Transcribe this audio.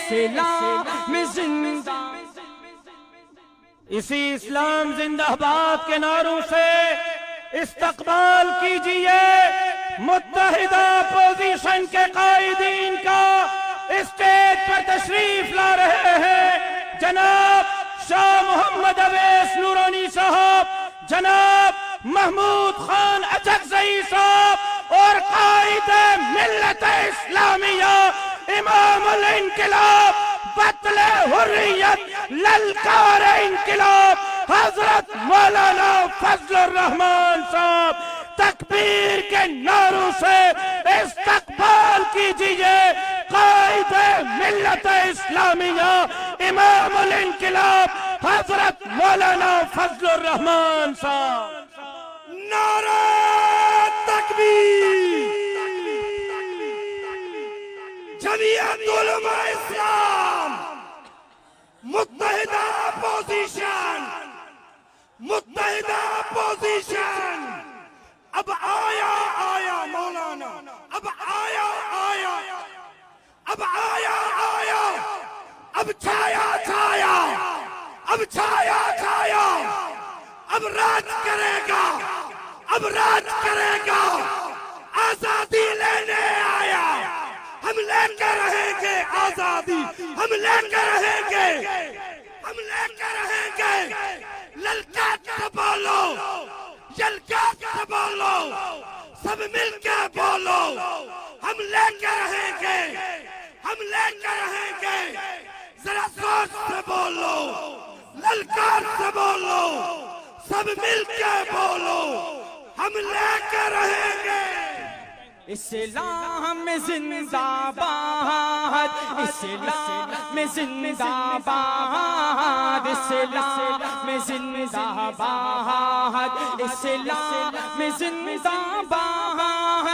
اسلام میں زندہ، اسی اسلام زندہ باد کے نعروں سے استقبال کیجئے متحدہ اپوزیشن کے قائدین کا۔ اسٹیج پر تشریف لا رہے ہیں جناب شاہ محمد اویس نورانی صاحب، جناب محمود خان اچکزئی صاحب، اور قائد ملت اسلامیہ، امام الانقلاب، بطل حریت، للکار انقلاب، حضرت مولانا فضل الرحمان صاحب، تکبیر کے نعروں سے استقبال کیجئے قائد ملت اسلامیہ، امام الانقلاب، حضرت مولانا فضل الرحمان صاحب۔ نعرہ تکبیر! جمعیت علماء اسلام، متحدہ اپوزیشن، متحدہ اپوزیشن، اب آیا مولانا، اب آیا اب آیا اب چھایا اب چھایا اب راج کرے گا، اب راج کرے گا، آزادی لینے آیا، ہم لے کر رہیں گے آزادی، ہم لے کر رہیں گے، ہم لے کر رہیں گے، للکار کے بولو، یلکار کے بولو، سب مل کے بولو، ہم لے کر رہیں گے، ہم لے کر رہیں گے، ذرا زور سے بولو، للکار سے بولو، سب مل کے بولو، ہم لے کر رہیں گے۔ اسلام میں زندہ باد، اسلام میں زندہ باد، اسلام میں زندہ باد، اسلام میں زندہ باد،